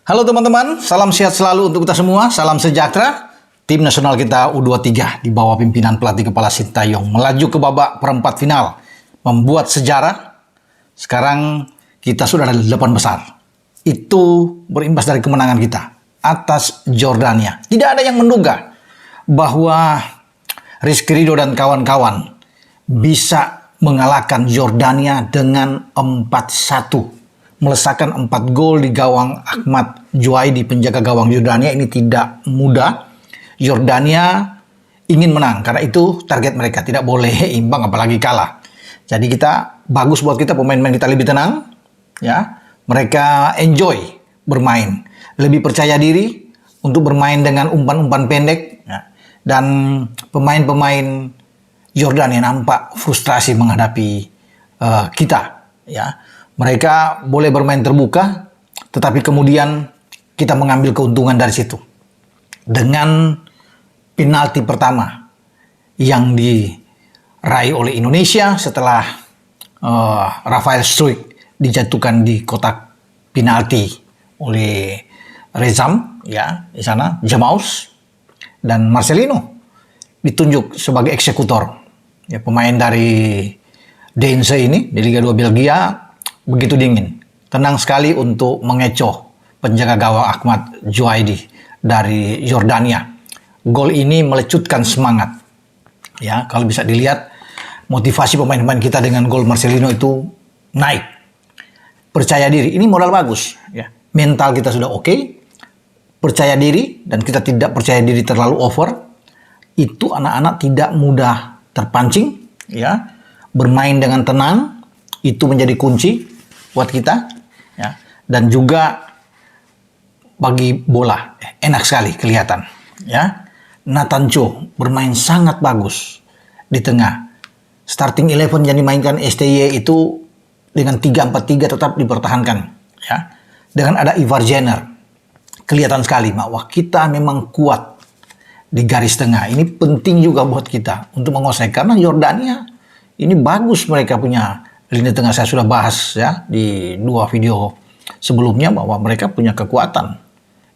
Halo teman-teman, salam sehat selalu untuk kita semua, salam sejahtera. Tim nasional kita U23 di bawah pimpinan pelatih kepala Sintayong melaju ke babak perempat final, membuat sejarah. Sekarang kita sudah ada di 8 besar. Itu berimbas dari kemenangan kita atas Jordania. Tidak ada yang menduga bahwa Rizky Ridho dan kawan-kawan bisa mengalahkan Jordania dengan 4-1. Melesakkan 4 gol di gawang Ahmad Juaidi, penjaga gawang Jordania. Ini tidak mudah. Jordania ingin menang, karena itu target mereka. Tidak boleh imbang, apalagi kalah. Jadi kita, bagus buat kita, pemain-pemain kita lebih tenang. Ya, mereka enjoy bermain. Lebih percaya diri untuk bermain dengan umpan-umpan pendek. Ya. Dan pemain-pemain Jordania nampak frustrasi menghadapi kita. Ya. Mereka boleh bermain terbuka, tetapi kemudian kita mengambil keuntungan dari situ. Dengan penalti pertama yang diraih oleh Indonesia setelah Rafael Struijk dijatuhkan di kotak penalti oleh Rezam, ya, di sana, Jamaus, dan Marcelino ditunjuk sebagai eksekutor. Ya, pemain dari Deense ini, di Liga 2 Belgia, begitu dingin, tenang sekali untuk mengecoh penjaga gawang Ahmad Juaidi dari Jordania. Gol ini melecutkan semangat. Ya, kalau bisa dilihat motivasi pemain-pemain kita dengan gol Marcelino itu naik. Percaya diri, ini modal bagus. Ya, mental kita sudah oke, percaya diri, dan kita tidak percaya diri terlalu over. Itu anak-anak tidak mudah terpancing. Ya, bermain dengan tenang itu menjadi kunci buat kita, ya. Dan juga bagi bola enak sekali kelihatan, ya. Nathan Cho bermain sangat bagus di tengah. Starting 11 yang dimainkan STY itu dengan 3-4-3 tetap dipertahankan, ya. Dengan ada Ivar Jenner, kelihatan sekali bahwa kita memang kuat di garis tengah. Ini penting juga buat kita untuk menguasai, karena Jordania ini bagus, mereka punya lini tengah. Saya sudah bahas, ya, di 2 video sebelumnya bahwa mereka punya kekuatan.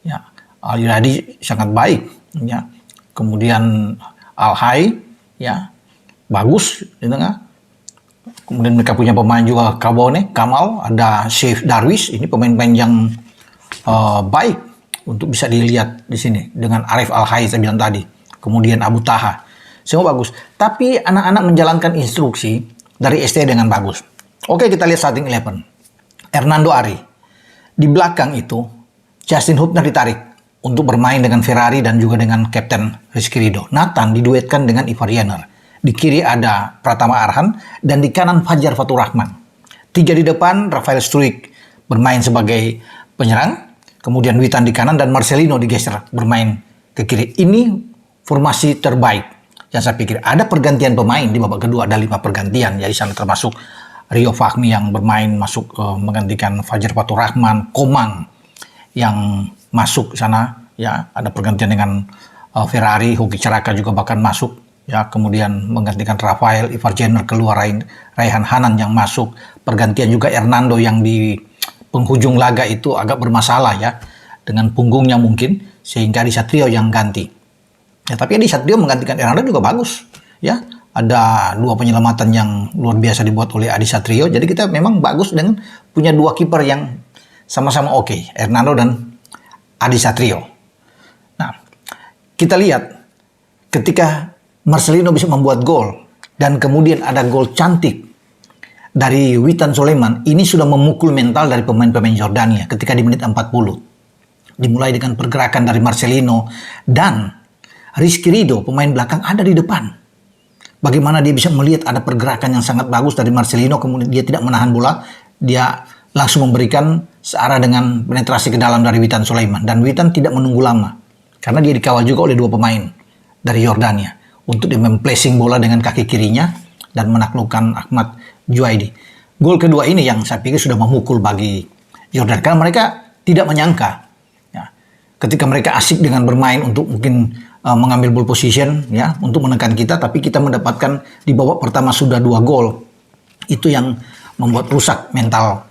Ya, Al-Iradi sangat baik, ya. Kemudian Al-Hai, ya, bagus di tengah. Kemudian mereka punya pemain juga Kabone, Kamal, ada Sheikh Darwish. Ini pemain-pemain yang baik untuk bisa dilihat di sini dengan Arif Al-Hai saya bilang tadi. Kemudian Abu Taha. Semua bagus. Tapi anak-anak menjalankan instruksi dari ST dengan bagus. Oke, kita lihat starting 11. Hernando Ari. Di belakang itu, Justin Hubner ditarik untuk bermain dengan Ferrari dan juga dengan Kapten Rizky Ridho. Nathan diduetkan dengan Ivar Jenner. Di kiri ada Pratama Arhan dan di kanan Fajar Fatur Rahman. 3 di depan, Rafael Struijk bermain sebagai penyerang. Kemudian Witan di kanan dan Marcelino digeser bermain ke kiri. Ini formasi terbaik. Yang saya pikir ada pergantian pemain di babak kedua, ada 5 pergantian, jadi sana termasuk Rio Fahmi yang bermain masuk menggantikan Fajar Fatur Rahman, Komang yang masuk sana, ya, ada pergantian dengan Ferrari, Hoki Caraka juga bahkan masuk, ya, kemudian menggantikan Rafael, Ivar Jenner keluar, Raihan Hanan yang masuk, pergantian juga Hernando yang di penghujung laga itu agak bermasalah, ya, dengan punggungnya mungkin, sehingga Adi Satrio yang ganti. Ya, tapi Adi Satrio menggantikan Hernando juga bagus, ya. Ada 2 penyelamatan yang luar biasa dibuat oleh Adi Satrio. Jadi kita memang bagus dengan punya 2 kiper yang sama-sama oke, Hernando dan Adi Satrio. Nah, kita lihat ketika Marcelino bisa membuat gol dan kemudian ada gol cantik dari Witan Sulaiman, ini sudah memukul mental dari pemain-pemain Jordania ketika di menit 40. Dimulai dengan pergerakan dari Marcelino dan Rizky Ridho, pemain belakang, ada di depan. Bagaimana dia bisa melihat ada pergerakan yang sangat bagus dari Marcelino, kemudian dia tidak menahan bola, dia langsung memberikan searah dengan penetrasi ke dalam dari Witan Sulaiman. Dan Witan tidak menunggu lama, karena dia dikawal juga oleh 2 pemain dari Jordania untuk dia memplacing bola dengan kaki kirinya dan menaklukkan Ahmad Juaidi. Gol kedua ini yang saya pikir sudah memukul bagi Jordania, karena mereka tidak menyangka, ya, ketika mereka asik dengan bermain untuk mungkin mengambil ball position, ya, untuk menekan kita, tapi kita mendapatkan di babak pertama sudah 2 gol. Itu yang membuat rusak mental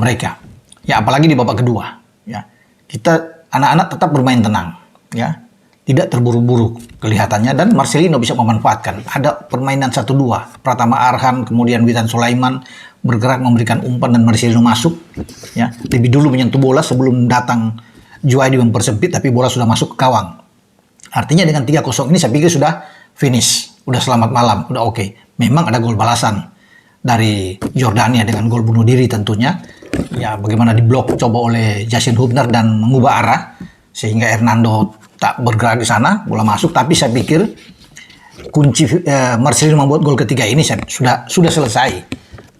mereka. Ya, apalagi di babak kedua, ya. kita anak-anak tetap bermain tenang, ya. Tidak terburu-buru kelihatannya, dan Marcelino bisa memanfaatkan. Ada permainan 1-2, Pratama Arhan, kemudian Witan Sulaiman bergerak memberikan umpan dan Marcelino masuk, ya. Lebih dulu menyentuh bola sebelum datang Juaidi mempersempit, tapi bola sudah masuk ke gawang. Artinya dengan 3-0 ini saya pikir sudah finish, udah selamat malam, udah oke. Memang ada gol balasan dari Jordania dengan gol bunuh diri tentunya. Ya, bagaimana diblok coba oleh Justin Hubner dan mengubah arah sehingga Hernando tak bergerak di sana, bola masuk. Tapi saya pikir kunci Marcelino membuat gol ketiga ini sudah selesai.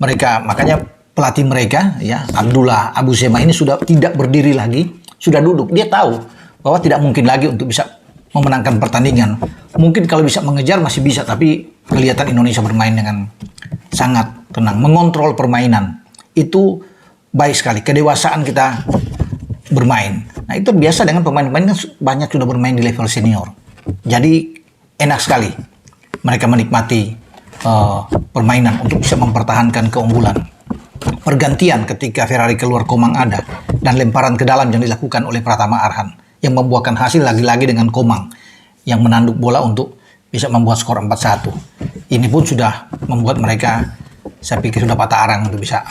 Makanya pelatih mereka, ya, Abdullah Abu Sema ini sudah tidak berdiri lagi, sudah duduk. Dia tahu bahwa tidak mungkin lagi untuk bisa memenangkan pertandingan. Mungkin kalau bisa mengejar masih bisa, tapi kelihatan Indonesia bermain dengan sangat tenang, mengontrol permainan. Itu baik sekali, kedewasaan kita bermain. Nah, itu biasa dengan pemain-pemain kan banyak sudah bermain di level senior. Jadi enak sekali mereka menikmati permainan untuk bisa mempertahankan keunggulan. Pergantian ketika Ferrari keluar Komang ada, dan lemparan ke dalam yang dilakukan oleh Pratama Arhan yang membuahkan hasil lagi-lagi dengan Komang yang menanduk bola untuk bisa membuat skor 4-1. Ini pun sudah membuat mereka, saya pikir, sudah patah arang untuk bisa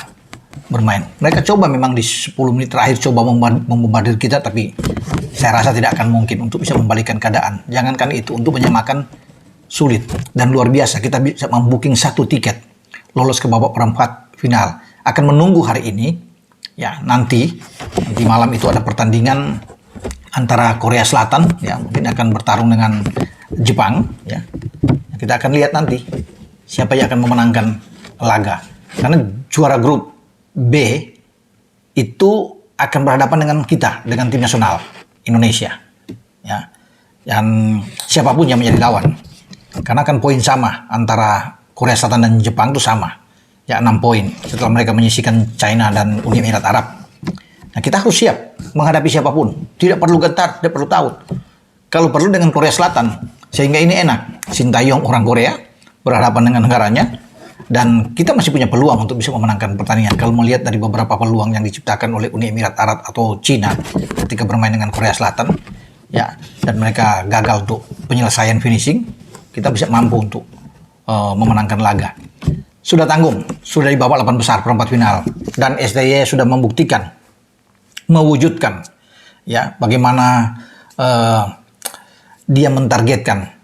bermain. Mereka coba memang di 10 menit terakhir coba membombardir kita, tapi saya rasa tidak akan mungkin untuk bisa membalikkan keadaan. Jangankan itu, untuk menyamakan sulit. Dan luar biasa, kita bisa membooking 1 tiket lolos ke babak perempat final. Akan menunggu hari ini, ya, nanti malam itu ada pertandingan antara Korea Selatan, ya, mungkin akan bertarung dengan Jepang, ya. Kita akan lihat nanti siapa yang akan memenangkan laga. Karena juara grup B itu akan berhadapan dengan kita, dengan tim nasional Indonesia, ya. Dan siapapun yang menjadi lawan, karena kan poin sama antara Korea Selatan dan Jepang itu sama, ya, 6 poin setelah mereka menyisihkan China dan Uni Emirat Arab. Nah, kita harus siap menghadapi siapapun, tidak perlu gentar, tidak perlu takut. Kalau perlu dengan Korea Selatan, sehingga ini enak. Sintayong orang Korea berhadapan dengan negaranya, dan kita masih punya peluang untuk bisa memenangkan pertandingan. Kalau melihat dari beberapa peluang yang diciptakan oleh Uni Emirat Arab atau Cina ketika bermain dengan Korea Selatan, ya, dan mereka gagal untuk penyelesaian finishing, kita bisa mampu untuk memenangkan laga. Sudah tanggung, sudah di babak 8 besar perempat final, dan STY sudah membuktikan, mewujudkan, ya, bagaimana dia mentargetkan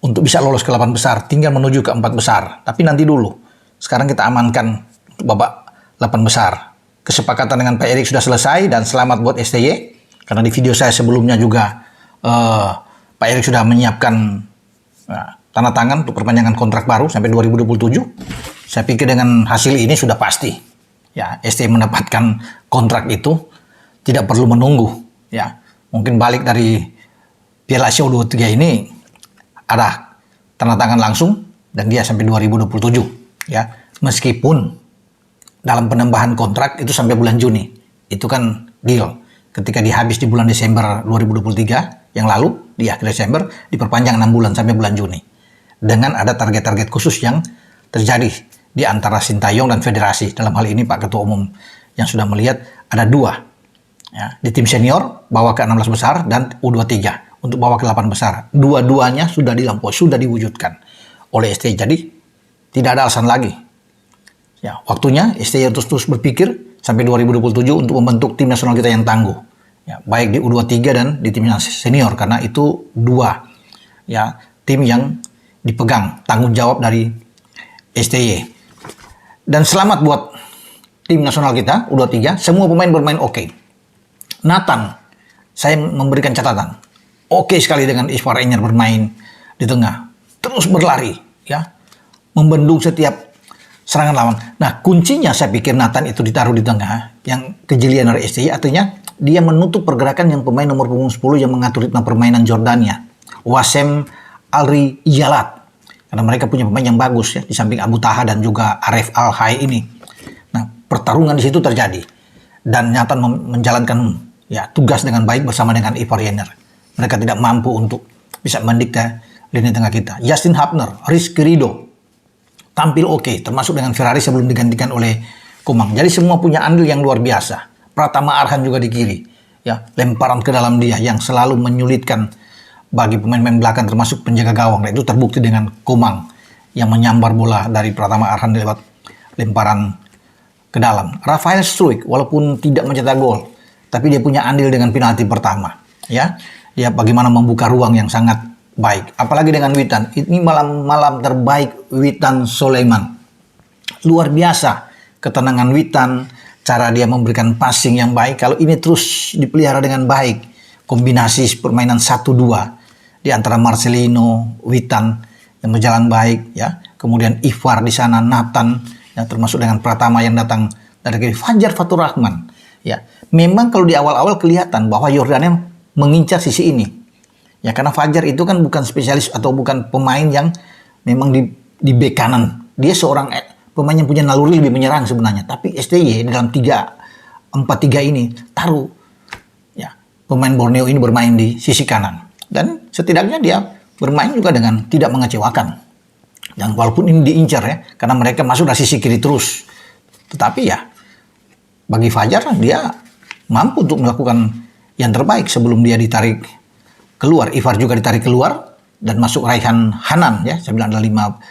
untuk bisa lolos ke 8 besar, tinggal menuju ke 4 besar. Tapi nanti dulu. Sekarang kita amankan babak 8 besar. Kesepakatan dengan Pak Erik sudah selesai, dan selamat buat STY. Karena di video saya sebelumnya juga Pak Erik sudah menyiapkan tanda tangan untuk perpanjangan kontrak baru sampai 2027. Saya pikir dengan hasil ini sudah pasti, ya, STY mendapatkan kontrak itu, tidak perlu menunggu, ya. Mungkin balik dari Piala Asia U23 ini ada tanda tangan langsung, dan dia sampai 2027, ya. Meskipun dalam penambahan kontrak itu sampai bulan Juni, itu kan deal. Ketika dia habis di bulan Desember 2023 yang lalu, di akhir Desember diperpanjang 6 bulan sampai bulan Juni, dengan ada target-target khusus yang terjadi di antara Sintayong dan federasi. Dalam hal ini Pak Ketua Umum yang sudah melihat ada 2, ya, di tim senior bawa ke 16 besar dan U23 untuk bawa ke 8 besar. Dua-duanya sudah dilampaui, sudah diwujudkan oleh STY. Jadi tidak ada alasan lagi, ya, waktunya STY terus berpikir sampai 2027 untuk membentuk tim nasional kita yang tangguh, ya, baik di U23 dan di tim senior, karena itu 2, ya, tim yang dipegang tanggung jawab dari STY. Dan selamat buat tim nasional kita U23, semua pemain bermain oke. Nathan, saya memberikan catatan, oke sekali dengan Iswar Enyer bermain di tengah, terus berlari, ya, membendung setiap serangan lawan. Nah, kuncinya saya pikir Nathan itu ditaruh di tengah, yang kejelian dari STY, artinya dia menutup pergerakan yang pemain nomor punggung 10 yang mengatur ritme permainan Jordania, Wasem Alri Yalat. Karena mereka punya pemain yang bagus, ya, di samping Abu Taha dan juga Aref Al-Hai ini. Nah, pertarungan di situ terjadi, dan Nathan menjalankan, ya, tugas dengan baik bersama dengan Ivar Jenner. Mereka tidak mampu untuk bisa mendikte lini tengah kita. Justin Hubner, Rizky Ridho tampil oke, termasuk dengan Ferrari sebelum digantikan oleh Komang. Jadi semua punya andil yang luar biasa. Pratama Arhan juga di kiri, ya, lemparan ke dalam dia yang selalu menyulitkan bagi pemain-pemain belakang termasuk penjaga gawang. Dan itu terbukti dengan Komang yang menyambar bola dari Pratama Arhan lewat lemparan ke dalam. Rafael Struijk walaupun tidak mencetak gol, tapi dia punya andil dengan penalti pertama. Ya, dia bagaimana membuka ruang yang sangat baik. Apalagi dengan Witan. Ini malam terbaik Witan Sulaiman. Luar biasa ketenangan Witan, cara dia memberikan passing yang baik. Kalau ini terus dipelihara dengan baik, kombinasi permainan 1-2 di antara Marcelino, Witan yang berjalan baik, ya. Kemudian Ivar di sana, Nathan, ya, termasuk dengan Pratama yang datang dari kiri, Fajar Fatur Rahman. Ya, memang kalau di awal-awal kelihatan bahwa Jordania mengincar sisi ini. Ya, karena Fajar itu kan bukan spesialis atau bukan pemain yang memang di bek kanan. Dia seorang pemain yang punya naluri lebih menyerang sebenarnya. Tapi STY dalam 3-4-3 ini taruh ya pemain Borneo ini bermain di sisi kanan. Dan setidaknya dia bermain juga dengan tidak mengecewakan. Dan walaupun ini diincar ya, karena mereka masuk dari sisi kiri terus. Tetapi ya, bagi Fajar dia mampu untuk melakukan yang terbaik sebelum dia ditarik keluar. Ivar juga ditarik keluar dan masuk Raihan Hanan ya. Saya bilang ada 5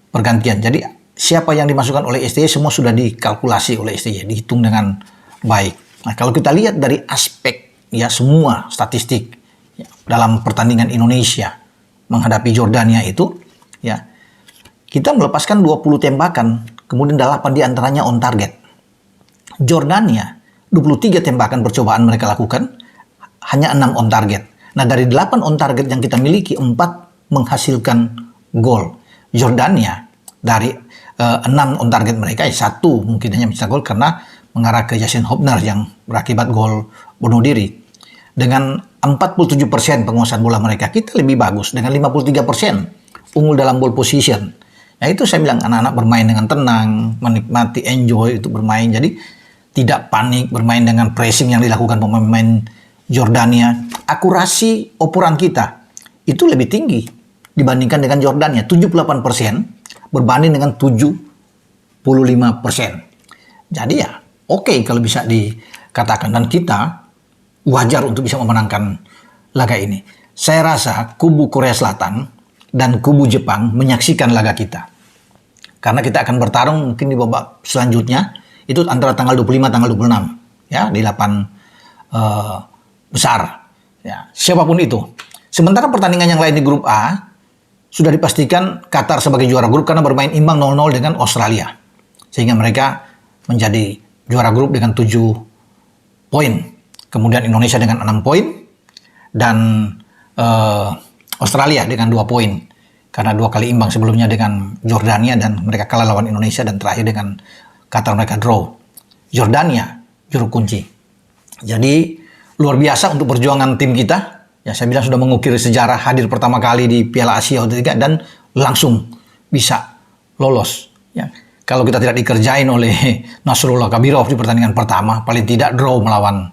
pergantian. Jadi siapa yang dimasukkan oleh STY semua sudah dikalkulasi oleh STY, dihitung dengan baik. Nah, kalau kita lihat dari aspek ya semua statistik ya, dalam pertandingan Indonesia menghadapi Jordania itu ya, kita melepaskan 20 tembakan, kemudian 8 diantaranya on target. Jordania 23 tembakan percobaan mereka lakukan, hanya 6 on target. Nah, dari 8 on target yang kita miliki, 4 menghasilkan gol. Jordania dari 6 on target mereka, 1 mungkin hanya bisa gol karena mengarah ke Yasin Hobner yang berakibat gol bunuh diri. Dengan 47% penguasaan bola mereka, kita lebih bagus. Dengan 53% unggul dalam ball position. Nah, itu saya bilang anak-anak bermain dengan tenang, menikmati, enjoy itu bermain. Jadi tidak panik bermain dengan pressing yang dilakukan pemain Jordania. Akurasi operan kita itu lebih tinggi dibandingkan dengan Jordania, 78% berbanding dengan 75%. Jadi ya oke kalau bisa dikatakan, dan kita wajar untuk bisa memenangkan laga ini. Saya rasa kubu Korea Selatan dan kubu Jepang menyaksikan laga kita. Karena kita akan bertarung mungkin di babak selanjutnya itu antara tanggal 25 tanggal 26 ya, di 8 besar ya, siapapun itu. Sementara pertandingan yang lain di grup A sudah dipastikan Qatar sebagai juara grup karena bermain imbang 0-0 dengan Australia, sehingga mereka menjadi juara grup dengan 7 poin. Kemudian Indonesia dengan 6 poin dan Australia dengan 2 poin karena 2 kali imbang sebelumnya dengan Jordania dan mereka kalah lawan Indonesia, dan terakhir dengan Qatar mereka draw. Jordania juru kunci. Jadi luar biasa untuk perjuangan tim kita. Ya, saya bilang sudah mengukir sejarah, hadir pertama kali di Piala Asia U23 dan langsung bisa lolos. Ya, kalau kita tidak dikerjain oleh Nasrullah Kabirov di pertandingan pertama, paling tidak draw melawan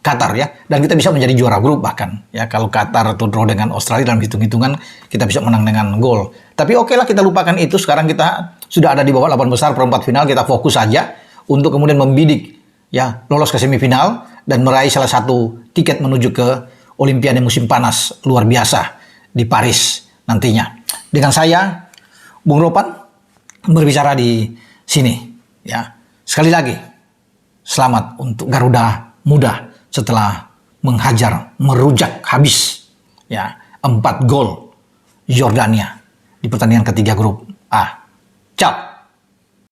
Qatar ya, dan kita bisa menjadi juara grup bahkan ya. Kalau Qatar atau draw dengan Australia dalam hitung-hitungan kita bisa menang dengan gol. Tapi oke lah, kita lupakan itu. Sekarang kita sudah ada di bawah 8 besar perempat final, kita fokus saja untuk kemudian membidik ya lolos ke semifinal dan meraih salah satu tiket menuju ke Olimpiade musim panas luar biasa di Paris nantinya. Dengan saya Bung Ropan berbicara di sini ya. Sekali lagi selamat untuk Garuda Muda setelah menghajar, merujak habis ya 4 gol Jordania di pertandingan ketiga grup A. Ciao.